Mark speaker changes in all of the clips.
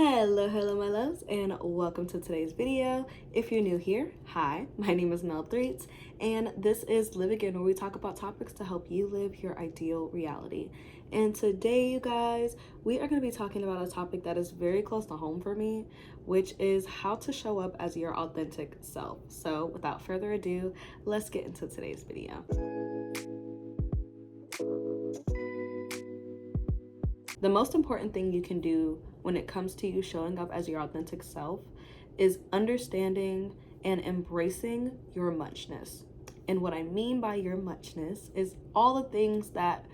Speaker 1: Hello my loves, and welcome to today's video. If you're new here, hi, my name is Mel Threets, and this is Live Again, where we talk about topics to help you live your ideal reality. And today, you guys, we are going to be talking about a topic that is very close to home for me, which is how to show up as your authentic self. So without further ado, let's get into today's video. The most important thing you can do when it comes to you showing up as your authentic self is understanding and embracing your muchness. And what I mean by your muchness is all the things that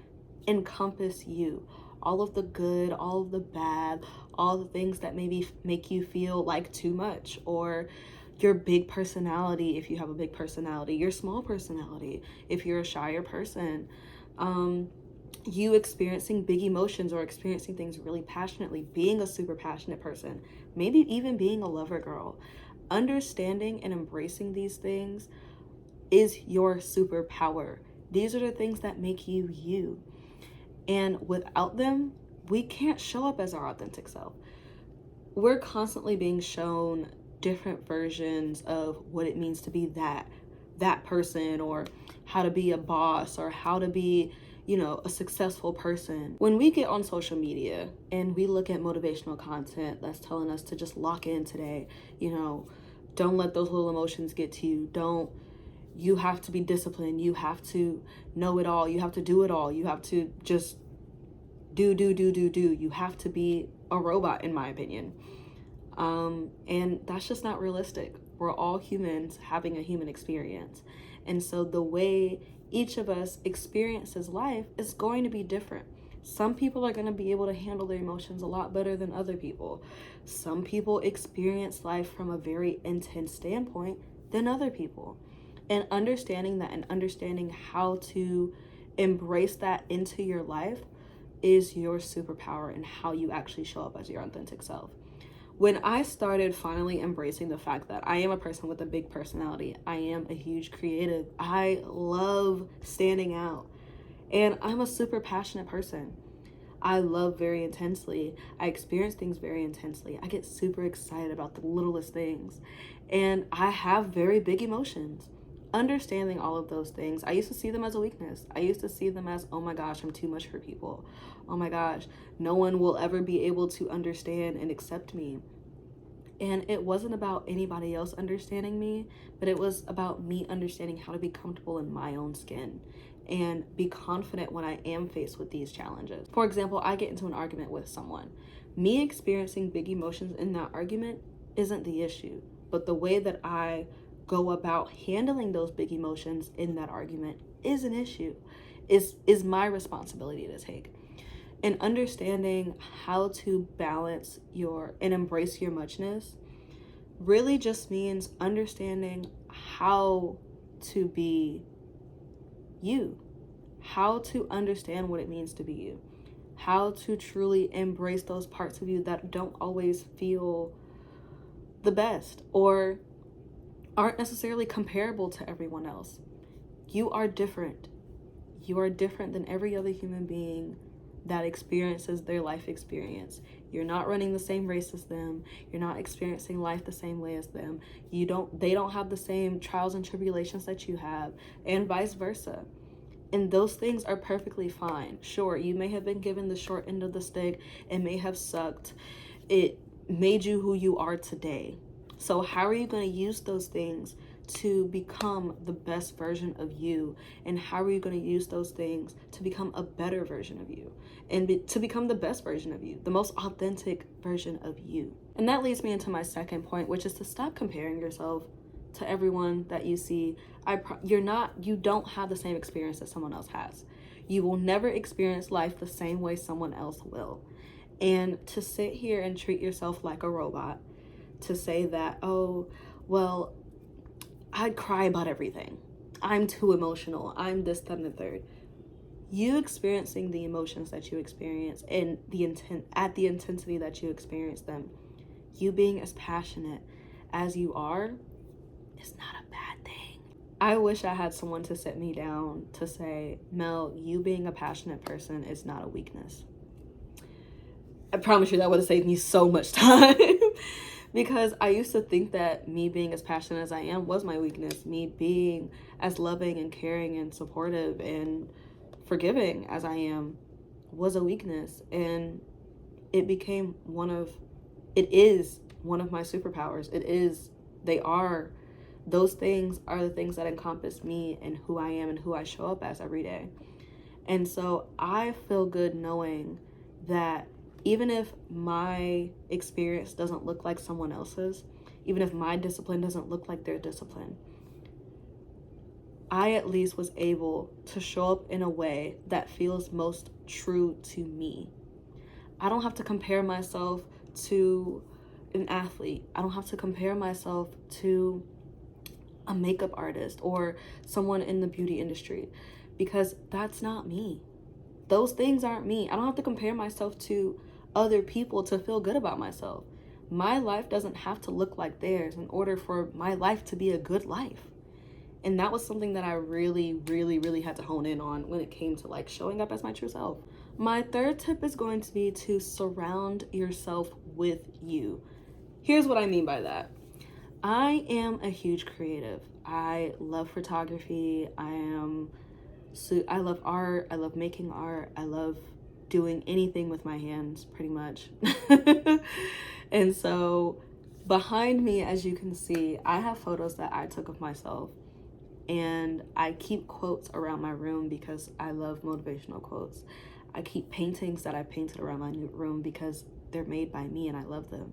Speaker 1: encompass you, all of the good, all of the bad, all the things that maybe make you feel like too much, or your big personality if you have a big personality, your small personality if you're a shyer person, you experiencing big emotions or experiencing things really passionately, being a super passionate person, maybe even being a lover girl. Understanding and embracing these things is your superpower. These are the things that make you you. And without them, we can't show up as our authentic self. We're constantly being shown different versions of what it means to be that person, or how to be a boss, or how to be a successful person. When we get on social media and we look at motivational content that's telling us to just lock in today, don't let those little emotions get to you. You have to be disciplined. You have to know it all. You have to do it all. You have to just do. You have to be a robot, in my opinion. And that's just not realistic. We're all humans having a human experience. And so the way each of us experiences life is going to be different. Some people are going to be able to handle their emotions a lot better than other people. Some people experience life from a very intense standpoint than other people. And understanding that and understanding how to embrace that into your life is your superpower and how you actually show up as your authentic self. When I started finally embracing the fact that I am a person with a big personality, I am a huge creative, I love standing out, and I'm a super passionate person. I love very intensely. I experience things very intensely. I get super excited about the littlest things, and I have very big emotions. Understanding all of those things, I used to see them as a weakness. I used to see them as, oh my gosh, I'm too much for people. Oh my gosh, no one will ever be able to understand and accept me. And it wasn't about anybody else understanding me, but it was about me understanding how to be comfortable in my own skin and be confident when I am faced with these challenges. For example, I get into an argument with someone. Me experiencing big emotions in that argument isn't the issue, but the way that I go about handling those big emotions in that argument is an issue, is my responsibility to take. And understanding how to balance and embrace your muchness really just means understanding how to be you, how to understand what it means to be you, how to truly embrace those parts of you that don't always feel the best or aren't necessarily comparable to everyone else. You are different. You are different than every other human being that experiences their life experience. You're not running the same race as them. You're not experiencing life the same way as them. They don't have the same trials and tribulations that you have, and vice versa. And those things are perfectly fine. Sure, you may have been given the short end of the stick. It may have sucked. It made you who you are today. So how are you going to use those things to become the best version of you? And how are you going to use those things to become a better version of you? And to become the best version of you, the most authentic version of you. And that leads me into my second point, which is to stop comparing yourself to everyone that you see. You don't have the same experience that someone else has. You will never experience life the same way someone else will. And to sit here and treat yourself like a robot, to say that, oh, well, I'd cry about everything. I'm too emotional. I'm this, that, and the third. You experiencing the emotions that you experience and at the intensity that you experience them, you being as passionate as you are, is not a bad thing. I wish I had someone to sit me down to say, Mel, you being a passionate person is not a weakness. I promise you that would have saved me so much time. Because I used to think that me being as passionate as I am was my weakness. Me being as loving and caring and supportive and forgiving as I am was a weakness. And it became it is one of my superpowers. Those things are the things that encompass me and who I am and who I show up as every day. And so I feel good knowing that even if my experience doesn't look like someone else's, even if my discipline doesn't look like their discipline, I at least was able to show up in a way that feels most true to me. I don't have to compare myself to an athlete. I don't have to compare myself to a makeup artist or someone in the beauty industry, because that's not me. Those things aren't me. I don't have to compare myself to other people to feel good about myself. My life doesn't have to look like theirs in order for my life to be a good life. And that was something that I really, really, really had to hone in on when it came to like showing up as my true self. My third tip is going to be to surround yourself with you. Here's what I mean by that. I am a huge creative. I love photography. I love art. I love making art. I love doing anything with my hands, pretty much. And so behind me, as you can see, I have photos that I took of myself. And I keep quotes around my room because I love motivational quotes. I keep paintings that I painted around my room because they're made by me and I love them.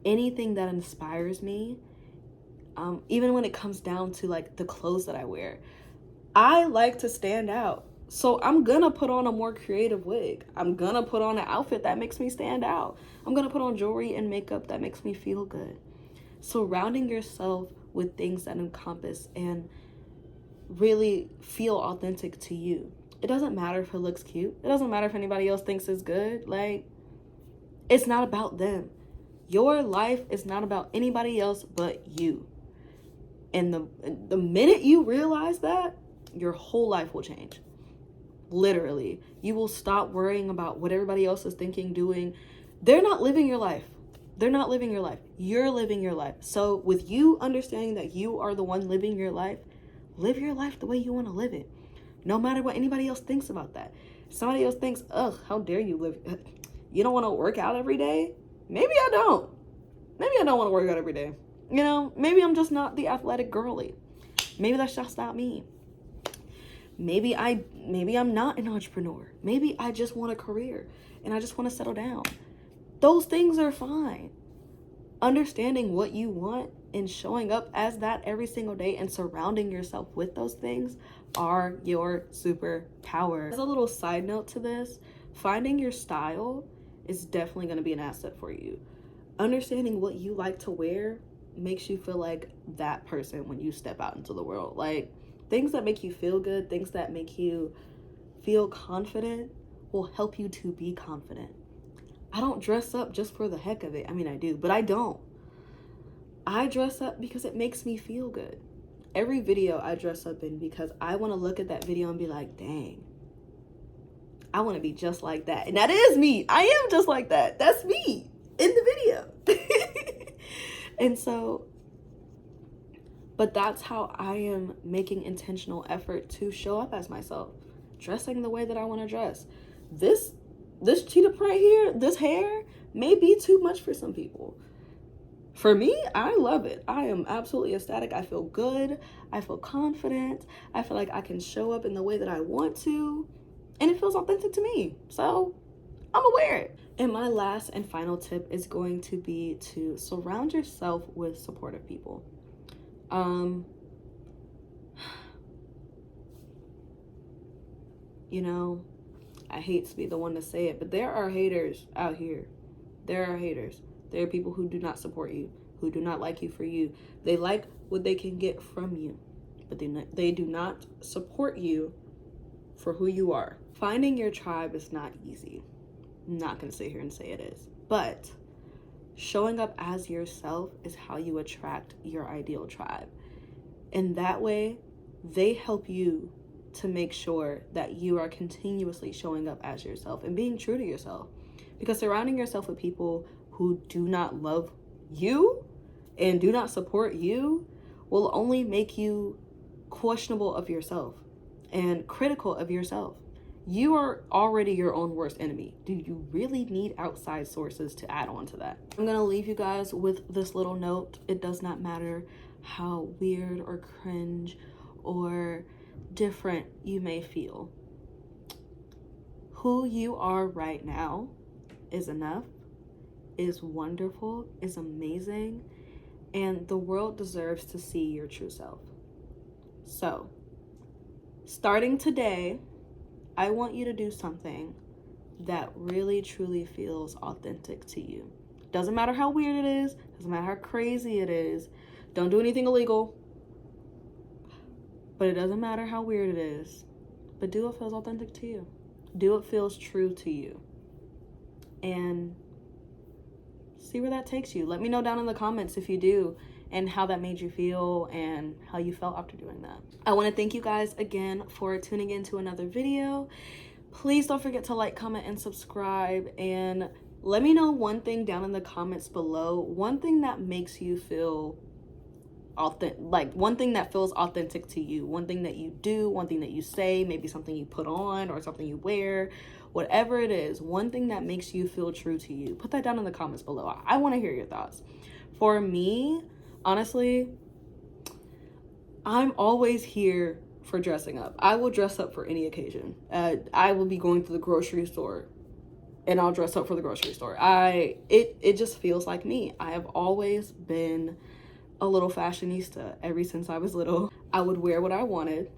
Speaker 1: Anything that inspires me, even when it comes down to like the clothes that I wear, I like to stand out. So I'm gonna put on a more creative wig. I'm gonna put on an outfit that makes me stand out. I'm gonna put on jewelry and makeup that makes me feel good. Surrounding yourself with things that encompass and really feel authentic to you. It doesn't matter if it looks cute. It doesn't matter if anybody else thinks it's good. Like, it's not about them. Your life is not about anybody else but you. And the minute you realize that, your whole life will change. Literally. You will stop worrying about what everybody else is thinking, doing. They're not living your life. They're not living your life. You're living your life. So with you understanding that you are the one living your life, live your life the way you want to live it. No matter what anybody else thinks about that. Somebody else thinks, ugh, how dare you live. You don't want to work out every day? Maybe I don't. Maybe I don't want to work out every day. You know, maybe I'm just not the athletic girly. Maybe that's just not me. Maybe I'm not an entrepreneur. Maybe I just want a career and I just want to settle down. Those things are fine. Understanding what you want and showing up as that every single day and surrounding yourself with those things are your superpower. As a little side note to this, finding your style is definitely going to be an asset for you. Understanding what you like to wear makes you feel like that person when you step out into the world. Like, things that make you feel good, things that make you feel confident will help you to be confident. I don't dress up just for the heck of it. I mean, I do, but I don't. I dress up because it makes me feel good. Every video I dress up in because I want to look at that video and be like, dang, I want to be just like that. And that is me. I am just like that. That's me in the video. And so, but that's how I am making intentional effort to show up as myself, dressing the way that I want to dress. This cheetah print here, this hair may be too much for some people. For me, I love it. I am absolutely ecstatic. I feel good. I feel confident. I feel like I can show up in the way that I want to, and it feels authentic to me. So I'm gonna wear it. And my last and final tip is going to be to surround yourself with supportive people. You know, I hate to be the one to say it, but there are haters out here. There are haters. There are people who do not support you, who do not like you for you. They like what they can get from you, but they do not support you for who you are. Finding your tribe is not easy. I'm not going to sit here and say it is. But showing up as yourself is how you attract your ideal tribe. And that way, they help you to make sure that you are continuously showing up as yourself and being true to yourself. Because surrounding yourself with people who do not love you and do not support you will only make you questionable of yourself and critical of yourself. You are already your own worst enemy. Do you really need outside sources to add on to that? I'm gonna leave you guys with this little note. It does not matter how weird or cringe or different you may feel. Who you are right now is enough, is wonderful, is amazing, and the world deserves to see your true self. So, starting today, I want you to do something that really truly feels authentic to you. Doesn't matter how weird it is, doesn't matter how crazy it is. Don't do anything illegal. But it doesn't matter how weird it is. But do what feels authentic to you. Do what feels true to you. And see where that takes you. Let me know down in the comments if you do, and how that made you feel and how you felt after doing that. I want to thank you guys again for tuning in to another video. Please don't forget to like, comment, and subscribe, and let me know one thing down in the comments below, one thing that makes you feel authentic, like one thing that feels authentic to you, one thing that you do, one thing that you say, maybe something you put on or something you wear, whatever it is, one thing that makes you feel true to you. Put that down in the comments below. I want to hear your thoughts. For me, honestly, I'm always here for dressing up. I will dress up for any occasion. I will be going to the grocery store and I'll dress up for the grocery store. It just feels like me. I have always been a little fashionista ever since I was little. I would wear what I wanted,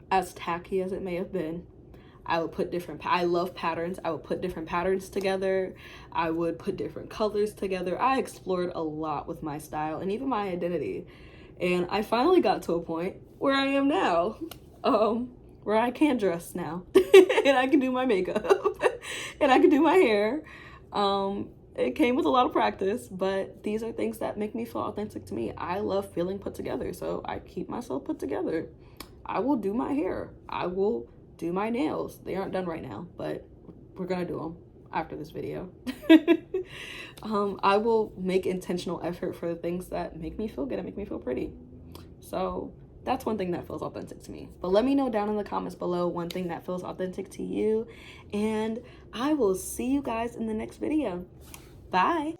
Speaker 1: as tacky as it may have been. I would put I love patterns. I would put different patterns together. I would put different colors together. I explored a lot with my style and even my identity. And I finally got to a point where I am now, where I can dress now and I can do my makeup and I can do my hair. It came with a lot of practice, but these are things that make me feel authentic to me. I love feeling put together, so I keep myself put together. I will do my hair. I will do my nails. They aren't done right now, but we're gonna do them after this video. I will make intentional effort for the things that make me feel good and make me feel pretty. So that's one thing that feels authentic to me. But let me know down in the comments below one thing that feels authentic to you, and I will see you guys in the next video. Bye.